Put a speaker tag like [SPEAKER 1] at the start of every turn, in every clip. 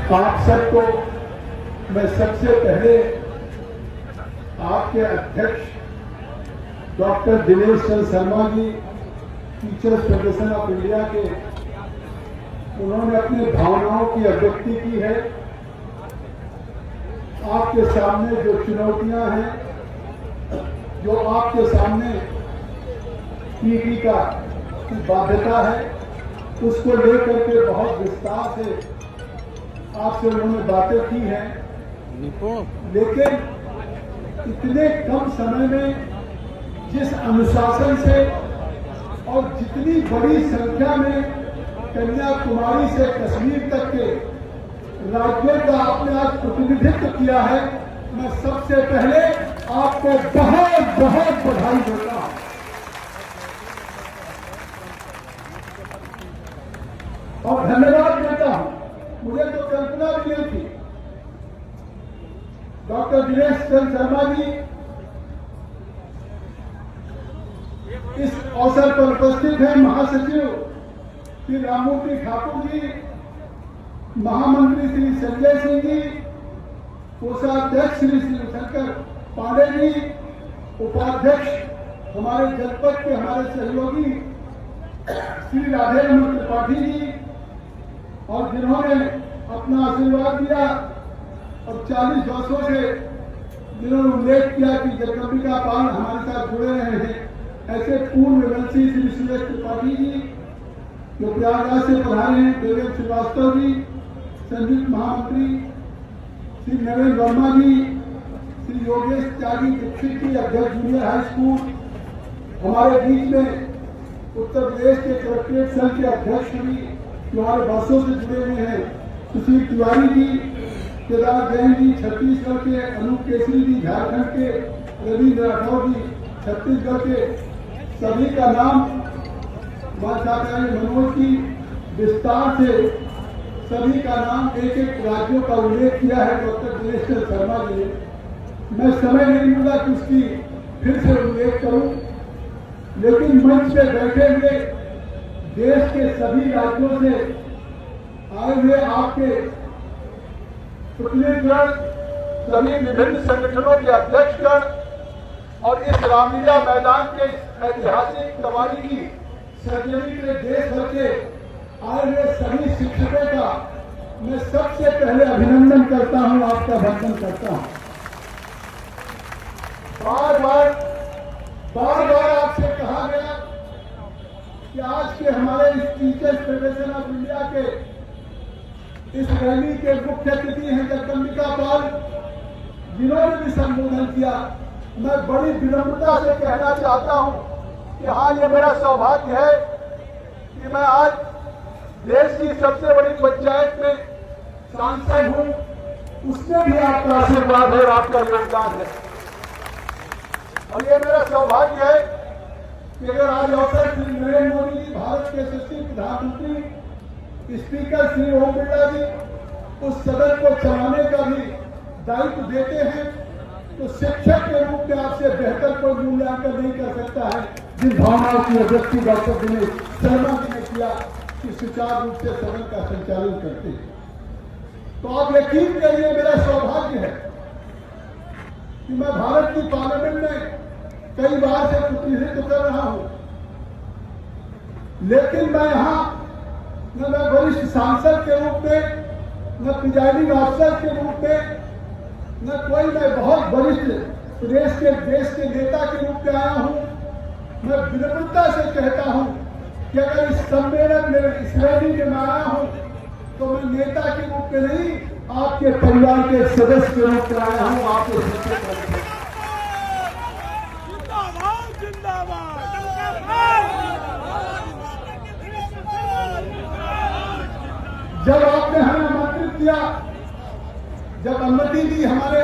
[SPEAKER 1] आप सबको मैं सबसे पहले आपके अध्यक्ष doctor Dinesh Chandra Sharma ji, teachers federation of India के, उन्होंने अपनी भावनाओं की अभिव्यक्ति की है। आपके सामने जो चुनौतियां हैं, जो आपके सामने पीढ़ी का बाध्यता है, उसको लेकर के बहुत विस्तार से आपसे उन्होंने बातें की हैं। लेकिन इतने कम समय में जिस अनुशासन से और जितनी बड़ी संख्या में कन्याकुमारी से कश्मीर तक के राज्यों का आपने आज प्रतिनिधित्व किया है, मैं सबसे पहले आपको बहुत बहुत बधाई देता हूं। और धन्यवाद देता हूं। मुझे तो कल्पना भी नहीं थी। डॉक्टर दिनेश चंद्र शर्मा जी इस अवसर पर उपस्थित हैं। महासचिव श्री राममूर्ति ठाकुर जी, महामंत्री श्री संजय सिंह जी, कोषाध्यक्ष श्री शंकर पांडे जी, उपाध्यक्ष हमारे जनपद के हमारे सहयोगी श्री राधेरमन त्रिपाठी जी, और जिन्होंने अपना आशीर्वाद दिया और 40 वर्षों से जिन्होंने उल्लेख किया कि जगदम्बिका पाल हमारे साथ जुड़े रहे हैं, ऐसे पूर्व मंत्री श्री सुरेश त्रिपाठी जी, जो प्रयागराज से पधारे हैं, देवेंद्र श्रीवास्तव जी, संयुक्त महामंत्री श्री नरेंद्र वर्मा जी, श्री योगेश त्यागी दीक्षित जी, अध्यक्ष जूनियर हाई स्कूल, हमारे बीच में उत्तर प्रदेश के कलेक्ट्रेट संघ के अध्यक्ष भी जो हमारे वर्षों से जुड़े हुए हैं, सुशील तिवारी जी, केदार जैन जी छत्तीसगढ़ के, अनूप केसरी जी झारखंड के, रविंद्र राठौर जी छत्तीसगढ़ के, सभी का नाम मनोज जी विस्तार से सभी का नाम एक एक राज्यों का उल्लेख किया है डॉक्टर दिनेश चंद्र शर्मा जी ने। मैं समय नहीं मिला कि उसकी फिर से उल्लेख करूं, लेकिन मंच पे बैठे हुए देश के सभी राज्यों से आए हुए आपके प्रतिनिधिगण, सभी विभिन्न संगठनों के अध्यक्षगण और इस रामलीला मैदान के ऐतिहासिक कवाली की सर्जरी के देश भर के आए हुए सभी शिक्षकों का मैं सबसे पहले अभिनंदन करता हूं, आपका वंदन करता हूं। बार बार आपसे कहा गया कि आज के हमारे इस टीचर्स फेडरेशन ऑफ इंडिया के इस रैली के मुख्य अतिथि हैं जगदम्बिका पाल, जिन्होंने भी संबोधन किया। मैं बड़ी विनम्रता से कहना चाहता हूं कि हाँ, ये मेरा सौभाग्य है कि मैं आज देश की सबसे बड़ी पंचायत में सांसद हूं। उसमें भी आपका आशीर्वाद है और आपका योगदान है। और ये मेरा सौभाग्य है कि अगर आज अवसर श्री नरेंद्र मोदी जी, भारत के यशस्वी प्रधानमंत्री, स्पीकर श्री ओम बिरला जी उस सदन को चलाने का भी दायित्व देते हैं, तो शिक्षक के रूप में आपसे बेहतर कोई मूल्यांकन नहीं कर सकता है जिन भावनाओं की अभिव्यक्ति डॉक्टर दिनेश शर्मा जी ने किया कि सुचारू रूप से सदन का संचालन करते हैं। तो आप यकीन करिए, मेरा सौभाग्य है कि मैं भारत की पार्लियामेंट में कई बार से प्रतिनिधित्व कर रहा हूं, लेकिन मैं यहां न मैं वरिष्ठ सांसद के रूप में, न प्रिजाइडिंग ऑफिसर के रूप में, न कोई मैं बहुत वरिष्ठ देश के नेता के रूप में आया हूं। मैं विनम्रता से कहता हूं कि अगर इस सम्मेलन में, इस रैली में मैं आया हूं, तो मैं नेता के रूप में नहीं, आपके परिवार के सदस्य के रूप में आया हूं। आपके जब आपने हमें आमंत्रित किया, जब अनुमति दी, हमारे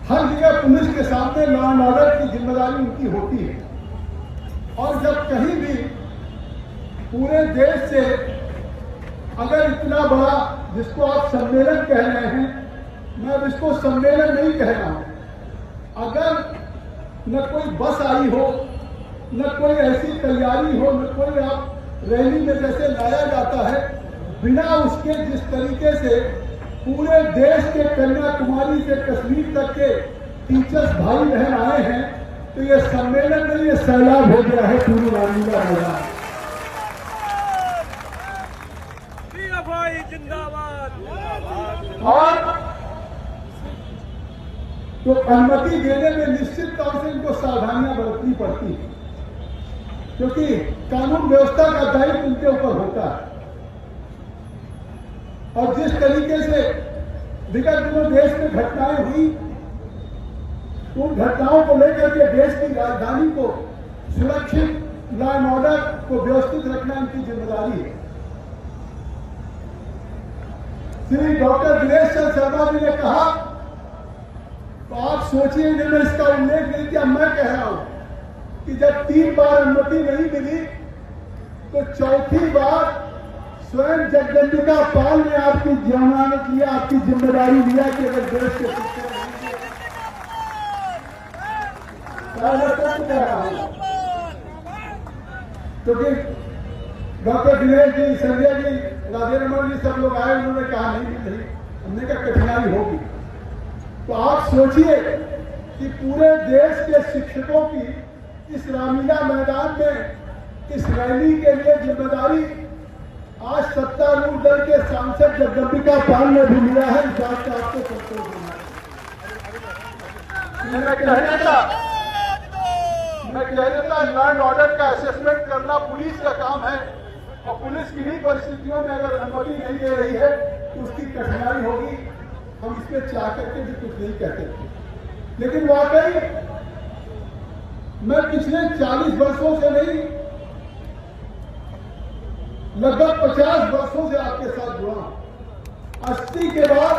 [SPEAKER 1] हर जगह पुलिस के सामने लॉ एंड ऑर्डर की जिम्मेदारी उनकी होती है, और जब कहीं भी पूरे देश से अगर इतना बड़ा, जिसको आप सम्मेलन कह रहे हैं, मैं अब इसको सम्मेलन नहीं कह रहा हूं, अगर न कोई बस आई हो, न कोई ऐसी तैयारी हो, न कोई आप रैली में जैसे लाया जाता है, बिना उसके जिस तरीके से पूरे देश के कन्याकुमारी से कश्मीर तक के टीचर्स भाई बहन आए हैं, तो ये सम्मेलन में ये सैलाब हो गया है पूरी रामलीला मैदान। और तो अनुमति देने में निश्चित तौर से इनको सावधानियां बरतनी पड़ती है, क्योंकि कानून व्यवस्था का दायित्व उनके ऊपर होता है। और जिस तरीके से विगत दिनों देश में घटनाएं हुई, उन घटनाओं को लेकर के देश की राजधानी को सुरक्षित, लॉ एंड ऑर्डर को व्यवस्थित रखना इनकी जिम्मेदारी है। श्री डॉक्टर दिनेश चंद्र शर्मा जी ने कहा, तो आप सोचिए, मैंने इसका उल्लेख नहीं किया, मैं कह रहा हूं कि जब 3 बार अनुमति नहीं मिली तो चौथी बार स्वयं जगदम्बिका पाल ने आपकी जमानत लिया, आपकी जिम्मेदारी लिया कि अगर देश के शिक्षक क्योंकि डॉक्टर दिनेश जी, संजय जी, राधे रमन जी सब लोग आए, उन्होंने कहा नहीं, हमने कहा कठिनाई होगी। तो आप सोचिए कि पूरे देश के शिक्षकों की इस रामलीला मैदान में इस रैली के लिए जिम्मेदारी आज सत्तारूढ़ दल के सांसद जगदम्बिका पाल ने भी लिया है। इस बात का आपको संतोष देना है। मैं कह देता लॉ एंड ऑर्डर का असेसमेंट करना पुलिस का काम है, और पुलिस किन्हीं परिस्थितियों में अगर अनुमति नहीं दे रही है तो उसकी कठिनाई होगी। हम इसमें चाह करके भी कुछ नहीं कहते थे, लेकिन वाकई मैं पिछले 40 वर्षों से नहीं, लगभग 50 वर्षों से आपके साथ जुड़ा हूं। 80 के बाद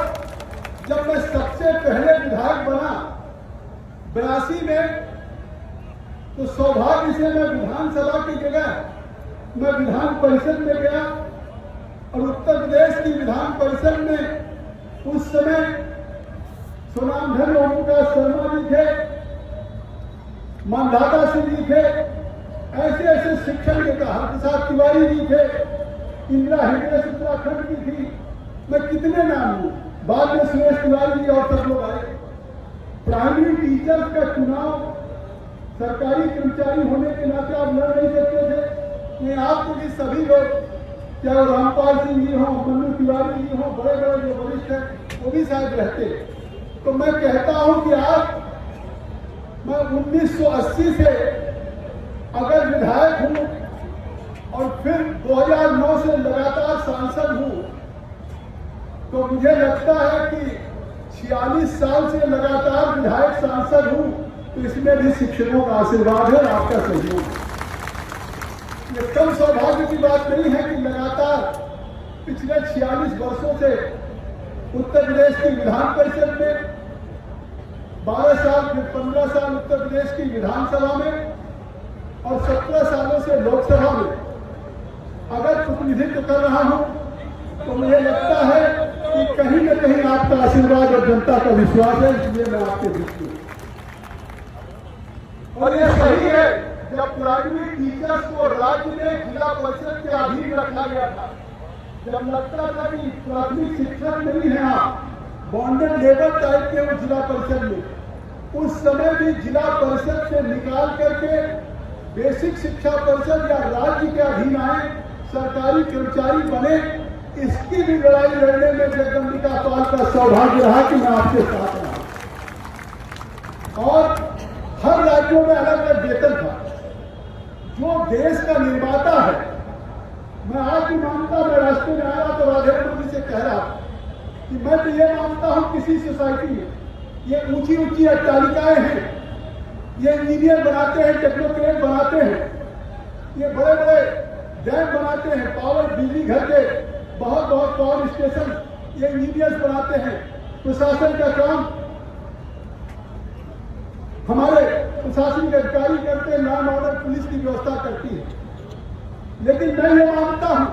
[SPEAKER 1] जब मैं सबसे पहले विधायक बना 82 में, तो सौभाग्य से मैं विधानसभा की जगह मैं विधान परिषद में गया, और उत्तर प्रदेश की विधान परिषद में उस समय सुनामधन ओम प्रकाश शर्मा जी थे, मानधाता सिंह जी थे, ऐसे ऐसे शिक्षण के हरप्रसाद तिवारी जी थे, इंदिरा हिंगेश उत्तराखंड की थी, मैं कितने नाम लूं, बाद में सुरेश तिवारी जी और सब लोग आए। प्राइमरी टीचर्स का चुनाव सरकारी कर्मचारी होने के नाते आप लड़ नहीं सकते थे। नहीं, आपको भी सभी लोग, चाहे वो रामपाल सिंह जी हों, मन्नू तिवारी जी हों, बड़े बड़े जो वरिष्ठ हैं, वो भी शायद रहते। तो मैं कहता हूं कि आज मैं 1980 से अगर विधायक हूं और फिर 2009 से लगातार सांसद हूं, तो मुझे लगता है कि 46 साल से लगातार विधायक सांसद हूं, तो इसमें भी शिक्षकों का आशीर्वाद है, आपका सहयोग। ये कम सौभाग्य की बात नहीं है कि लगातार पिछले 46 वर्षों से उत्तर प्रदेश की विधान परिषद में 12 साल, फिर 15 साल उत्तर प्रदेश की विधानसभा में, और 17 सालों से लोकसभा में अगर प्रतिनिधित्व कर रहा हूं, तो मुझे लगता है कि कहीं न कहीं आपका आशीर्वाद और जनता का विश्वास है, इसलिए मैं आपके बीच हूं। और ये सही है, जब प्राइमरी टीचर्स को राज्य में जिला परिषद के अधीन रखा गया था, जब लगता था कि प्राथमिक शिक्षक नहीं है, आप बॉन्डेड लेबर टाइप के वो जिला परिषद में, उस समय भी जिला परिषद से निकाल करके बेसिक शिक्षा परिषद या राज्य के अधीन आए, सरकारी कर्मचारी बने, इसकी भी लड़ाई लड़ने में जगदम्बिका पाल का सौभाग्य रहा कि मैं आपके साथ रहा। और हर राज्यों में अलग अलग वेतन था। जो देश का निर्माता है, मैं आज भी मानता, मैं रास्ते में आया तो राधे रमन जी से कह रहा कि मैं तो ये मानता हूं किसी सोसाइटी में ये ऊंची ऊंची अट्टालिकाएं हैं, ये इंजीनियर बनाते हैं, टेक्नोक्रेट बनाते हैं, ये बड़े बड़े डैम बनाते हैं, पावर बिजली घर के बहुत बहुत पावर स्टेशन ये इंजीनियर्स बनाते हैं, प्रशासन का काम हमारे प्रशासनिक अधिकारी करते हैं, लॉ एंड ऑर्डर पुलिस की व्यवस्था करती है। लेकिन मैं ये मानता हूं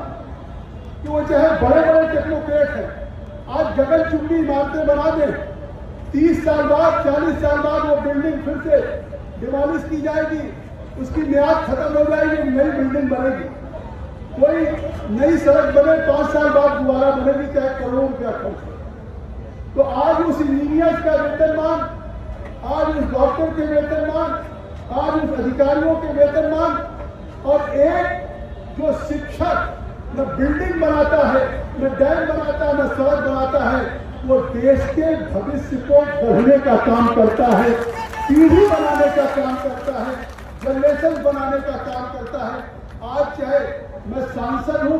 [SPEAKER 1] कि वो चाहे बड़े बड़े टेक्नोक्रेट हैं, आज गगनचुंबी इमारतें बना दें, 30 साल बाद 40 साल बाद वो बिल्डिंग फिर से डिमोलिश की जाएगी, उसकी मियाद खत्म हो जाएगी, नई बिल्डिंग बनेगी। कोई नई सड़क बने 5 साल बाद दोबारा बनेगी, चाहे करोड़ों रुपया खर्च हो। तो आज उस इंजीनियर का वेतनमान, आज उस डॉक्टर के वेतनमान, आज उस अधिकारियों के वेतनमान, और एक जो शिक्षक न बिल्डिंग बनाता है, न डैम बनाता है, न सड़क बनाता है, वो देश के भविष्य को बढ़ने का काम करता है, पीढ़ी बनाने का काम करता है, जनरेशन बनाने का काम करता है। आज चाहे मैं सांसद हूं,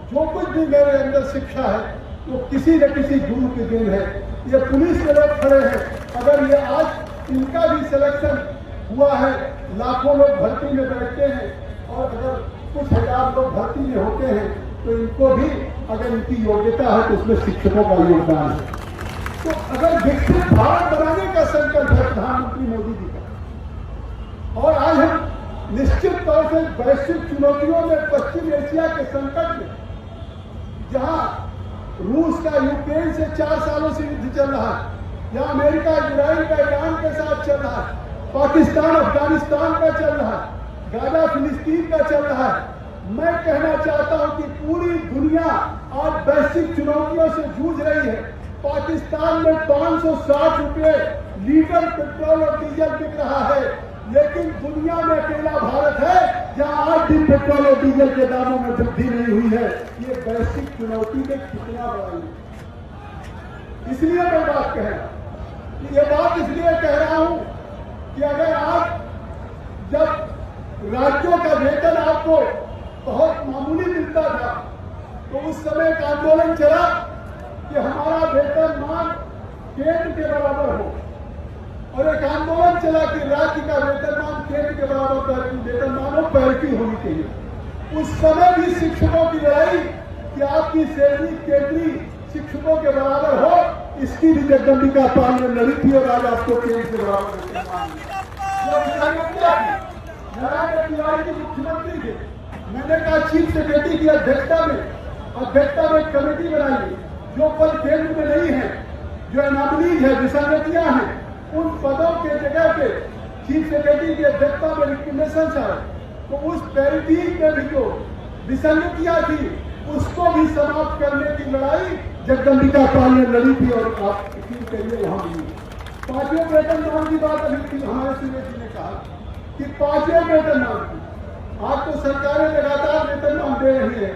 [SPEAKER 1] जो कुछ भी मेरे अंदर शिक्षा है वो किसी न किसी गुरु की देन है। ये पुलिस के लोग खड़े हैं, अगर ये आज इनका भी सिलेक्शन हुआ है, लाखों लोग भर्ती में बैठते हैं और अगर कुछ हजार लोग भर्ती में होते हैं, तो इनको भी अगर इनकी योग्यता है तो उसमें शिक्षकों का योगदान है। तो अगर विकसित भारत बनाने का संकल्प है प्रधानमंत्री मोदी जी का, और आज हम निश्चित तौर से वैश्विक चुनौतियों में, पश्चिम एशिया के संकट में, जहां रूस का यूक्रेन से 4 सालों से युद्ध चल रहा है, जहां अमेरिका इजराइल का ईरान के साथ चल रहा है, पाकिस्तान अफगानिस्तान का चल रहा है, गाजा फिलिस्तीन का चल रहा है, मैं कहना चाहता हूं कि पूरी दुनिया आज वैश्विक चुनौतियों से जूझ रही है। पाकिस्तान में 560 रुपये लीटर पेट्रोल और डीजल बिक रहा है, लेकिन दुनिया में अकेला भारत है जहां आज भी पेट्रोल और डीजल के दामों में वृद्धि नहीं हुई है। ये वैश्विक चुनौती में कितना बड़ा है। इसलिए मैं बात कह रहा हूं, ये बात इसलिए कह रहा हूं कि अगर आप जब राज्यों का वेतन आपको बहुत मामूली मिलता था, तो उस समय एक आंदोलन चला कि हमारा वेतनमान केंद्र के बराबर हो, और एक आंदोलन चला कि राज्य का वेतनमान केंद्र के बराबर वेतनमान हो, पैरिटी होनी चाहिए। उस समय भी शिक्षकों की लड़ाई कि आपकी सैलरी केंद्रीय शिक्षकों के बराबर हो, इसकी भी जगदम्बिका पाल ने लड़ी थी, और आज आपको केंद्र के बराबर वेतनमान मुख्यमंत्री थे। मैंने कहा चीफ सेक्रेटरी की अध्यक्षता में कमेटी बनाई, जो पद केंद्र में नहीं है, जो एनामलीज है, विसंगतियां हैं, उन पदों के जगह पे चीफ सेक्रेटरी की अध्यक्षता में रिकमेंडेशन आए, तो उस पैरिटी में भी जो विसंगतियां थी उसको भी समाप्त करने की लड़ाई जगदम्बिका पाल ने लड़ी थी, और आप यकीन करिए वहां भी 5वें वेतनमान की बात अभी हमारे श्रीमती ने कहा कि 5वें वेतनमान की आज तो सरकारें लगातार वेतनमान दे रही है,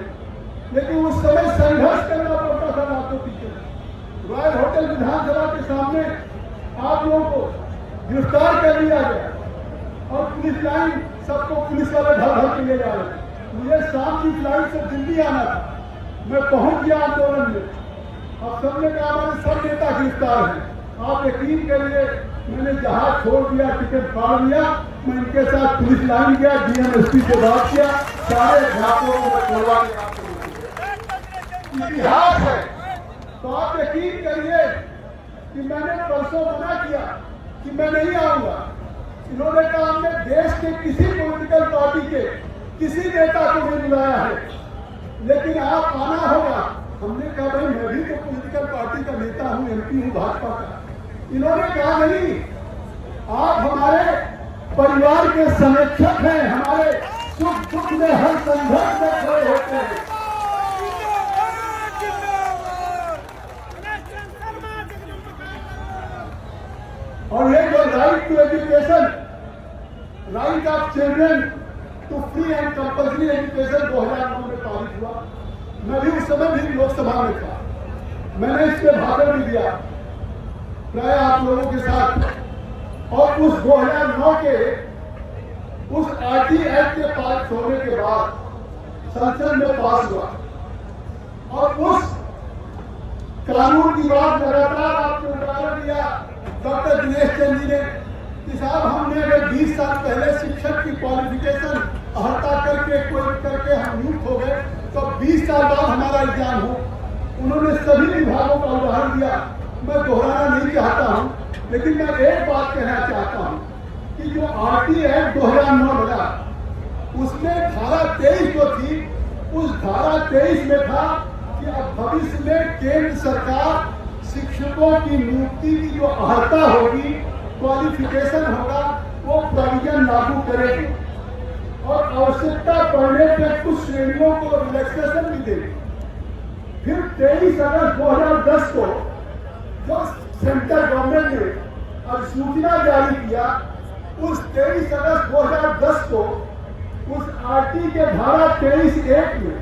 [SPEAKER 1] लेकिन उस समय संघर्ष करना पड़ता था आपको पीछे। रॉयल होटल विधानसभा के सामने आप लोगों को गिरफ्तार कर लिया गया और पुलिस लाइन सबको पुलिस वाले धर धर के ले जा रहे थे। मुझे शाम की फ्लाइट से दिल्ली आना था, मैं पहुंच गया आंदोलन में। अब सबने कहा हमारे सब नेता गिरफ्तार हैं। आप यकीन करिए, मैंने जहाज छोड़ दिया, टिकट फाड़ दिया, मैं इनके साथ पुलिस लाइन गया, डीएमएसपी से बात किया, सारे घाटों को छोड़वा के इतिहास है। तो आप यकीन करिए कि मैंने परसों मना किया कि मैं नहीं आऊंगा। इन्होंने कहा हमने देश के किसी पॉलिटिकल पार्टी के किसी नेता को नहीं बुलाया है, लेकिन आप आना होगा। हमने कहा भाई मैं भी तो पॉलिटिकल पार्टी का नेता हूं, एमपी हूं भाजपा का। इन्होंने कहा नहीं, आप हमारे परिवार के संरक्षक हैं, हमारे सुख दुख में हर संघर्ष में खड़े होते हैं। और ये जो right to education, right of children to free and compulsory education 2009 में पारित हुआ। मैं भी उस समय भी लोकसभा में था, मैंने इस पे भाषण भी दिया प्राय आप लोगों के साथ। और उस 2009 के उस आरटी एक्ट के पास होने के बाद संसद में पास हुआ, और उस कानून की बात लगातार आपको उदाहरण दिया डॉक्टर दिनेश चंद जी ने कि साहब हमने अगर 20 साल पहले शिक्षक की क्वालिफिकेशन हटा करके कोई करके हम नियुक्त हो गए, तो 20 साल बाद हमारा एग्जाम हो। उन्होंने सभी विभागों का उदाहरण दिया, मैं दोहराना नहीं चाहता हूं, लेकिन मैं एक बात कहना चाहता हूं कि जो आरटी एक्ट 2009 लगा, उसमें धारा 23 जो थी, उस धारा 23 में था कि अब भविष्य में केंद्र सरकार शिक्षकों की नियुक्ति की जो अर्हता होगी, क्वालिफिकेशन होगा, वो प्रोविजन लागू करेगी, और आवश्यकता पड़ने पर कुछ श्रेणियों को देगी। फिर 23 अगस्त 2010 को जो सेंट्रल गवर्नमेंट ने अधिसूचना जारी किया, उस 23 अगस्त 2010 को उस आरटी के धारा 23(1) में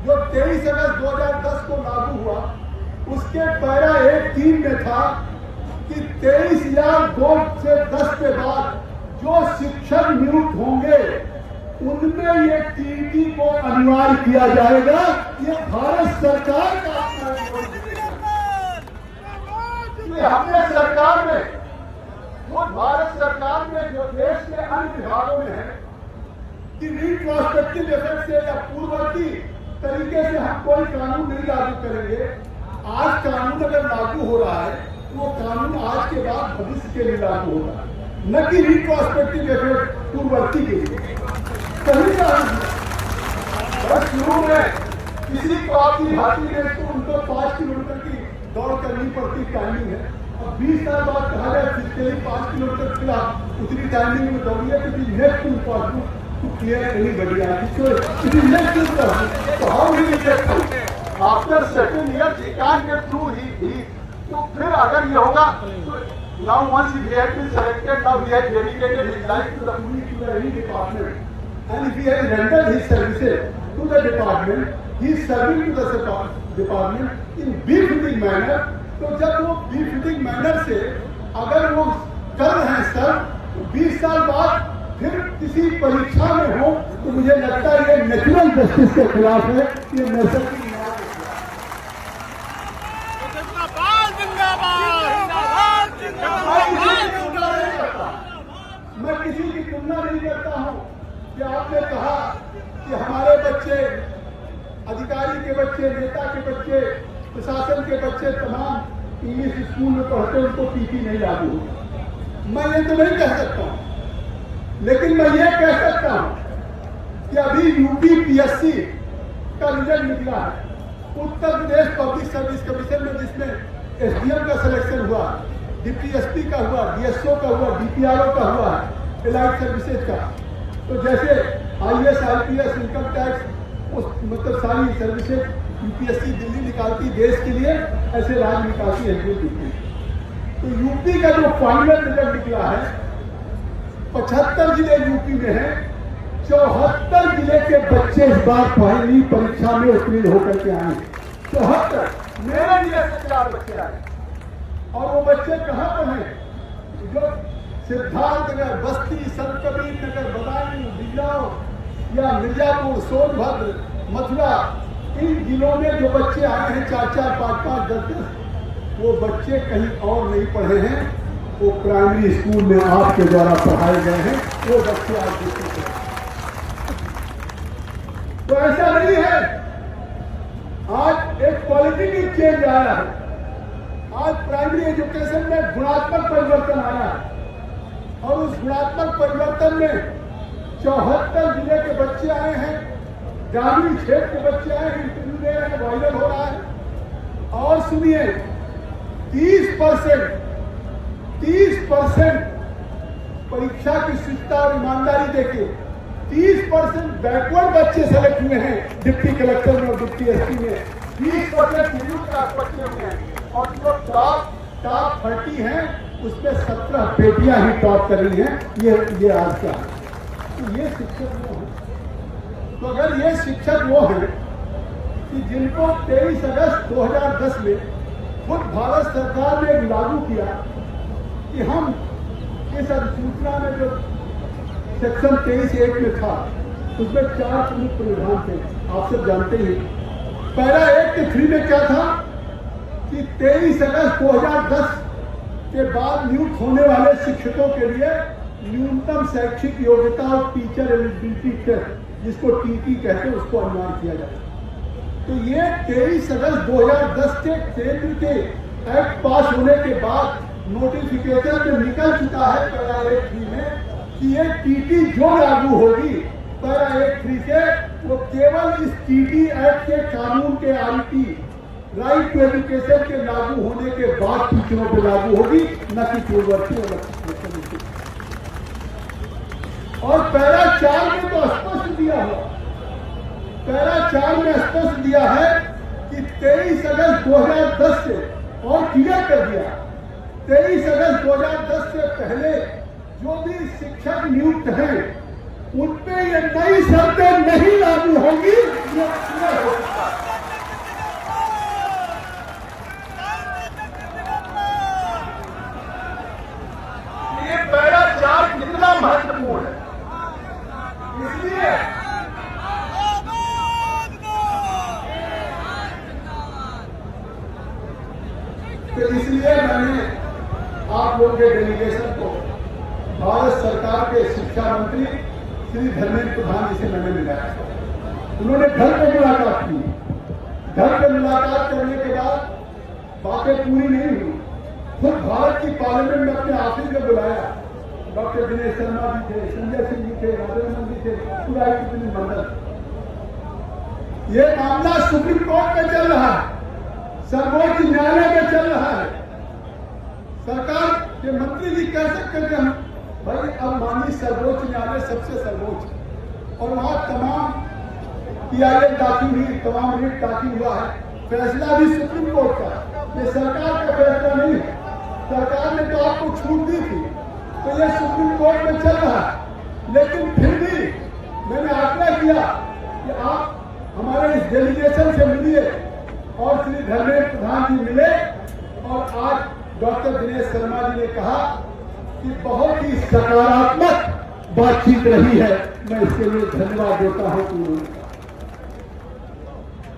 [SPEAKER 1] जो 23 अगस्त 2010 को लागू हुआ, उसके पैरा 1(3) में था कि 23 या 2 से 10 के बाद जो शिक्षक नियुक्त होंगे उनमें ये टीटी को अनिवार्य किया जाएगा। ये भारत सरकार का हमने सरकार में, वो भारत सरकार में जो देश के अन्य विभागों में है कि रिट्रोस्पेक्टिव इफेक्ट से या पूर्ववर्ती तरीके से हम कोई कानून नहीं लागू करेंगे। आज कानून अगर लागू हो रहा है तो वो कानून आज के बाद भविष्य के लिए लागू होगा, न कि रिट्रोस्पेक्टिव इफेक्ट पूर्ववर्ती के लिए। कहीं का बस शुरू में किसी को आपकी भारतीय देश को उनको 5 किलोमीटर की दौड़ करनी पड़ती टाइमिंग है। अब 20 साल बाद कहा जाए फिजिकली 5 किलोमीटर के खिलाफ उतनी टाइमिंग में दौड़िए क्योंकि next important to clear any बढ़िया तो how will you get after certain years he can get through ही तो फिर अगर ये होगा now once he had been selected, now he has dedicated his life to the police, to any department, and if he has rendered his services to the department, he is serving to the department in befitting manner. तो जब वो befitting manner से अगर वो कर रहे हैं sir, 20 साल बाद फिर किसी परीक्षा में हो तो मुझे लगता है ये नेचुरल जस्टिस के खिलाफ है। ये नैसर्गिक मैं किसी की तुलना नहीं करता हूं कि आपने कहा कि हमारे बच्चे, अधिकारी के बच्चे, नेता के बच्चे, प्रशासन के बच्चे तमाम इंग्लिश स्कूल में पढ़ते उनको टीटी नहीं लागू होगी। मैं ये तो नहीं कह सकता हूं, लेकिन मैं ये कह सकता हूं कि अभी यूपी पीएससी का रिजल्ट निकला है। Uttar Pradesh public service commission में जिसमें एसडीएम का सिलेक्शन हुआ, डिप्टी एसपी का हुआ, डीएसओ का हुआ, डीपीआरओ का हुआ, एलाइड सर्विसेज का। तो जैसे आईएएस, आईपीएस, इनकम टैक्स, उस मतलब सारी सर्विसेज यूपीएससी दिल्ली निकालती देश के लिए, ऐसे राज्य निकालती है दिल्ली। तो यूपी का जो फाइनल रिजल्ट निकला है, 75 जिले यूपी में है, 74 जिले के बच्चे इस बार पहली परीक्षा में उत्तीर्ण होकर के आए। 74 मेरे जिले से 4 बच्चे आए। और वो बच्चे कहाँ पर हैं? जो सिद्धार्थनगर, बस्ती, संतकबीर नगर, बदायूं, बिजनौर या मिर्जापुर, सोनभद्र, मथुरा, इन जिलों में जो बच्चे आए हैं 4-4, 5-5, 10-10, वो बच्चे कहीं और नहीं पढ़े हैं, वो प्राइमरी स्कूल में आपके द्वारा पढ़ाए गए हैं। वो बच्चे आज देखते हैं। तो ऐसा नहीं है। आज एक पॉलिटिकल चेंज आया है। आज प्राइमरी एजुकेशन में गुणात्मक परिवर्तन आया है और उस गुणात्मक परिवर्तन में 74 जिले के बच्चे आए हैं, ग्रामीण क्षेत्र के बच्चे आए हैं, इंटरव्यू दे रहे हैं, वायरल हो रहा है। और सुनिए, 30% परीक्षा की शुद्धता और ईमानदारी देखिए, 30% बैकवर्ड बच्चे सेलेक्ट हुए हैं डिप्टी कलेक्टर में और डिप्टी एसपी में, 20% नियुक्त बच्चे हुए हैं। और जो टॉप 30 हैं उसमें 17 बेटियां ही टॉप कर रही हैं। ये आज का है। तो ये शिक्षक वो है। तो अगर ये शिक्षक वो है कि जिनको 23 अगस्त 2010 में खुद भारत सरकार ने लागू किया कि हम इस अधिसूचना में जो सेक्शन 23(1) में था उसमें 4 प्रमुख प्रावधान थे, आप सब जानते ही। पहला 1 के 3 में क्या था कि 23 अगस्त 2010 के बाद नियुक्त होने वाले शिक्षकों के लिए न्यूनतम शैक्षिक योग्यता और टीचर एलिजिबिलिटी टेस्ट, जिसको टीटी कहते हैं, उसको अनिवार्य किया जाए। तो ये 23 अगस्त 2010 के केंद्र के एक्ट पास होने के बाद नोटिफिकेशन में निकल चुका है पैरा 1(3) में कि ये टीटी जो लागू होगी पैरा 1(3) से, वो केवल इस टीटी एक्ट के कानून के आईटी राइट टू एजुकेशन के लागू होने के बाद टीचरों पर लागू होगी, न कि पूर्ववर्ती और पैरा 4 में तो स्पष्ट दिया हुआ पैरा 4 में स्पष्ट दिया है कि 23 अगस्त 2010 से और क्लियर कर दिया 23 अगस्त 2010 से पहले जो भी शिक्षक नियुक्त हैं उन पे ये नई शर्तें नहीं लागू होंगी। ये क्लियर हो सकता है। ये पैरा 4 कितना महत्वपूर्ण है, इसलिए मैंने आप लोगों के डेलीगेशन को भारत सरकार के शिक्षा मंत्री श्री धर्मेंद्र प्रधान जी से मैंने मिलाया। उन्होंने घर पे मुलाकात की। घर पे मुलाकात करने के बाद बातें पूरी नहीं हुई। खुद भारत की पार्लियामेंट में अपने ऑफिस में बुलाया। डॉक्टर दिनेश शर्मा जी थे, संजय सिंह जी थे, राजेंद्र जी थे, पूरा एक प्रतिनिधिमंडल। ये मामला सुप्रीम कोर्ट में चल रहा है, सर्वोच्च न्यायालय में चल रहा है। सरकार के मंत्री जी कह सकते हैं हम भाई अब माननीय सर्वोच्च न्यायालय सबसे सर्वोच्च और वहां तमाम PIL दाखिल हुई, तमाम रिट दाखिल हुआ है। फैसला भी सुप्रीम कोर्ट का, ये सरकार का फैसला नहीं है। सरकार ने तो आपको छूट दी थी, तो ये सुप्रीम कोर्ट में चल रहा है। लेकिन फिर भी मैंने आग्रह किया कि आप हमारे इस डेलीगेशन से मिलिए और श्री धर्मेंद्र प्रधान जी मिले और आज डॉक्टर दिनेश शर्मा जी ने कहा कि बहुत ही सकारात्मक बातचीत रही है। मैं इसके लिए धन्यवाद देता हूं।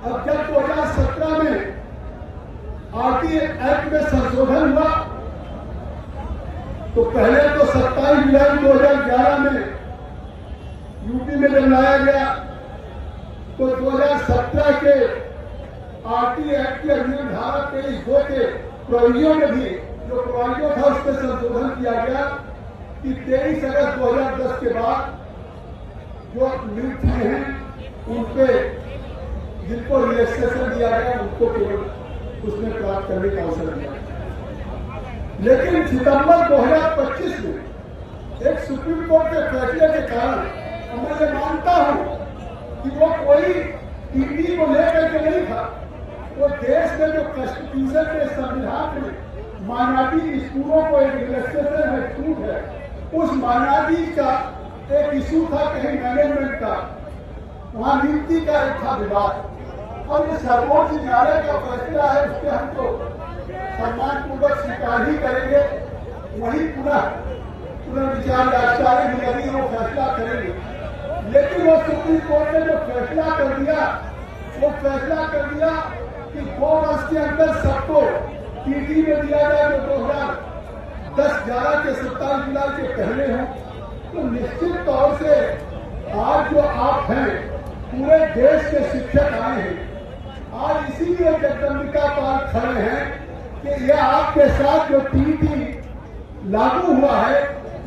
[SPEAKER 1] अब जब 2017 में RT एक्ट में संशोधन हुआ तो पहले तो 27 जुलाई 2011 में यूपी में जब लाया गया तो 2017 के RT एक्ट के अधिनियम धारा 23(2) के प्रविधियों में भी जो प्रविधियों था उस पर संशोधन किया गया कि 23 अगस्त 2010 के बाद जो नियुक्त हुए हैं उन पे जिनको रिलैक्सेशन दिया गया उनको केवल उसमें प्राप्त करने का अवसर दिया। लेकिन सितंबर 2025 में एक सुप्रीम कोर्ट के फैसले के कारण मैं ये मानता हूं कि वो कोई टीटी को लेकर के नहीं था। वो देश में जो कॉन्स्टिट्यूशन के संविधान में माइनॉरिटी स्कूलों को एक रिलैक्सेशन है, छूट है, उस माइनॉरिटी का एक इशू था कहीं मैनेजमेंट का, वहां नियुक्ति का एक था विवाद और ये सर्वोच्च न्यायालय का फैसला है, उस पर हम तो सम्मानपूर्वक स्वीकार ही करेंगे। वही पुनर्विचार याचिका भी लगी, वो फैसला करेंगे। लेकिन वो सुप्रीम कोर्ट ने जो फैसला कर दिया वो फैसला कर दिया कि 2 वर्ष के अंदर सबको टीटी में दिया जाए जो 2010-11 के 27 जुलाई के पहले हो। तो निश्चित तौर से आज जो आप हैं पूरे देश के शिक्षक आए हैं, आज इसीलिए जगदम्बिका पाल खड़े हैं कि यह आपके साथ जो टीटी लागू हुआ है,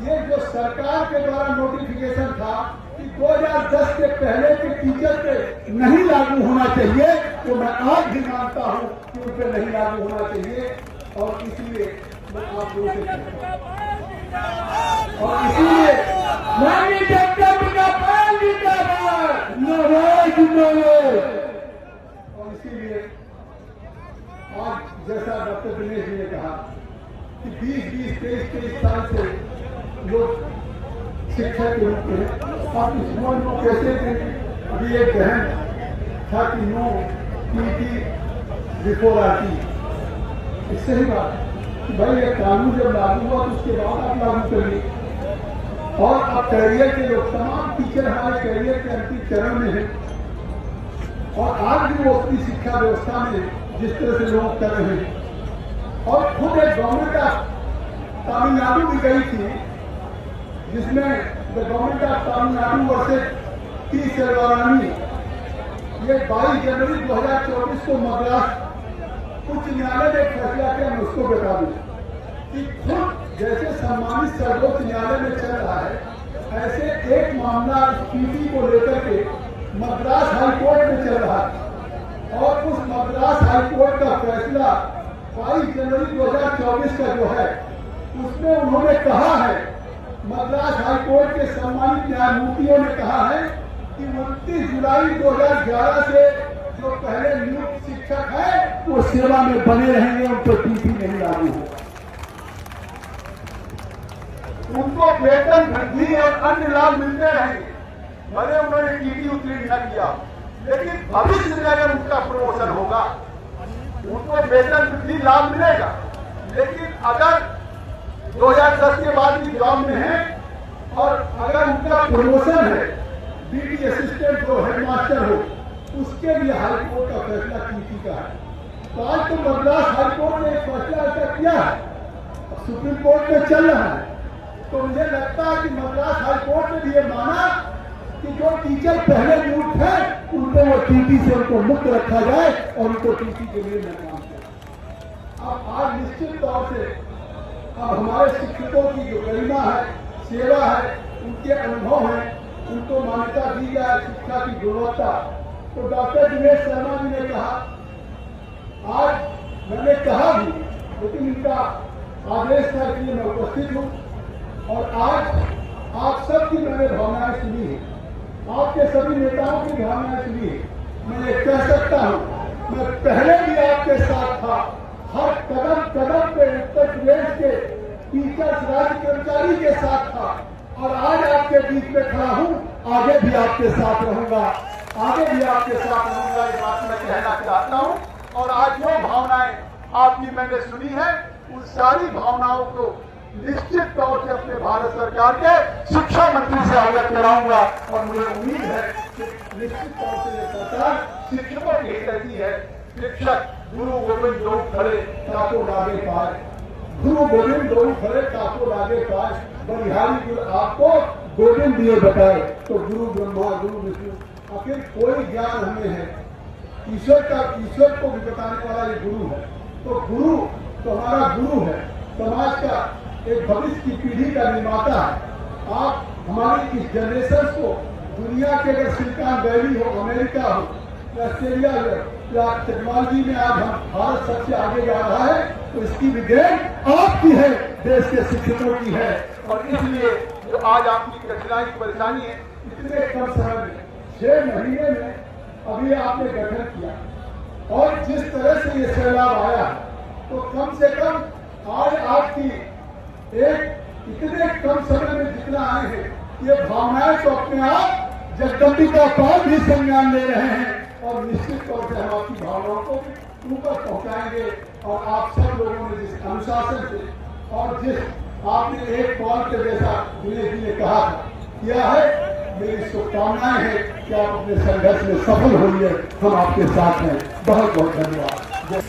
[SPEAKER 1] ये जो सरकार के द्वारा नोटिफिकेशन था कि 2010 के पहले के टीचर पे नहीं लागू होना चाहिए, तो मैं आज भी मानता हूं कि उन पे नहीं लागू होना चाहिए। और इसलिए मैं आप लोगों से कहता हूं और इसीलिए और इसीलिए आज जैसा डॉक्टर दिनेश जी ने कहा कि 20-23 साल से लोग शिक्षक के रूप में आप इस मन को कैसे दें। अभी एक बहन था कि नो टीटी बिफोर आती, इससे ही बात कि भाई ये कानून जब लागू हुआ तो उसके बाद आप लागू करिए। और अब कैरियर के लोग तमाम टीचर हमारे कैरियर के अंतिम चरण में है और आज भी वो अपनी शिक्षा व्यवस्था में जिस तरह से लोग कर रहे हैं। और खुद एक गवर्नमेंट ऑफ तमिलनाडु भी गई थी जिसमें the government of Tamil Nadu versus T Selvarani, ये 22 जनवरी 2024 को मद्रास उच्च न्यायालय ने फैसला किया। मैं उसको बता दूं कि खुद जैसे सम्मानित सर्वोच्च न्यायालय में चल रहा है, ऐसे एक मामला टीटी को लेकर के मद्रास हाईकोर्ट में चल रहा है और उस मद्रास हाईकोर्ट का फैसला 22 जनवरी 2024 का जो है उसमें उन्होंने कहा है, मद्रास हाईकोर्ट के सम्मानित न्यायमूर्तियों ने कहा है कि 29 जुलाई 2011 से जो पहले नियुक्त शिक्षक है वो सेवा में बने रहेंगे, उन पर टीसी नहीं लागू होगा। उनको वेतन वृद्धि और अन्य लाभ मिलते रहेंगे, भले उन्होंने टीटी उत्तीर्ण न किया, लेकिन भविष्य में अगर उनका प्रमोशन होगा उनको वेतन वृद्धि लाभ मिलेगा। लेकिन अगर 2010 के बाद भी जॉब में है और अगर उनका प्रमोशन है, बीटी असिस्टेंट हो, हेडमास्टर हो, उसके लिए हाईकोर्ट का फैसला टीटी का है। तो आज तो मद्रास हाईकोर्ट ने एक फैसला ऐसा किया है, सुप्रीम कोर्ट में चल रहा है। तो मुझे लगता है कि मद्रास हाईकोर्ट ने भी ये माना कि जो टीचर पहले नियुक्त है उनको वो टीटी से उनको मुक्त रखा जाए और उनको टीटी के लिए न काम करें। अब आज निश्चित तौर से अब हमारे शिक्षकों की जो गरिमा है, सेवा है, उनके अनुभव है, उनको मान्यता दी जाए, शिक्षा की गुणवत्ता। तो डॉक्टर दिनेश शर्मा जी ने कहा, आज मैंने कहा भी, लेकिन इनका आदेश था इसलिए मैं उपस्थित हूँ और आज आप सबकी मैंने भावनाएं सुनी है, आपके सभी नेताओं की भावनाएं सुनी है। मैं ये कह सकता हूँ, मैं पहले भी आपके साथ था, हर कदम कदम पे उत्तर प्रदेश के टीचर्स, राज्य कर्मचारी के साथ था और आज आपके बीच में खड़ा हूँ, आगे भी आपके साथ रहूंगा, आगे भी आपके साथ रहूंगा, ये बात मैं कहना चाहता हूँ। और आज जो भावनाएं आपकी मैंने सुनी है, उन सारी भावनाओं को निश्चित तौर से अपने भारत सरकार के शिक्षा मंत्री से अवगत कराऊंगा और मुझे उम्मीद है कि निश्चित तौर से ये सरकार शिक्षकों की हितैषी है। शिक्षक गुरु गोविंद दो खड़े ताको लागे पाए, गुरु गोविंद दो खड़े ताको लागे पाए, बलिहारी गुरु आपको गोविंद दिए बताए। तो गुरु ब्रह्मा गुरु विष्णु, आखिर कोई ज्ञान हमें है, ईश्वर को भी बताने वाला ये गुरु है। तो गुरु तो हमारा गुरु है, समाज का एक भविष्य की पीढ़ी का निर्माता है। आप हमारी इस जनरेशन को दुनिया के अगर सिलिकॉन वैली हो, अमेरिका हो, ऑस्ट्रेलिया हो या टेक्नोलॉजी में आज हम भारत सबसे आगे जा रहा है, तो इसकी भी देन आपकी है, देश के शिक्षकों की है। और इसलिए जो आज आपकी कठिनाई परेशानी है, इतने कम समय में 6 महीने में अभी आपने गठन किया और जिस तरह से ये सैलाब आया, तो कम से कम आज आपकी एक इतने कम समय में जितना आए हैं, ये भावनाएं तो अपने आप जगदम्बिका पाल भी संज्ञान ले रहे हैं और निश्चित तौर से हम आपकी भावनाओं को ऊपर पहुंचाएंगे। और आप सब लोगों ने जिस अनुशासन से और जिस आपने एक कॉल के जैसा दिनेश जी ने कहा किया है, मेरी शुभकामनाएं हैं कि आप अपने संघर्ष में सफल होइए। हम आपके साथ हैं। बहुत बहुत धन्यवाद।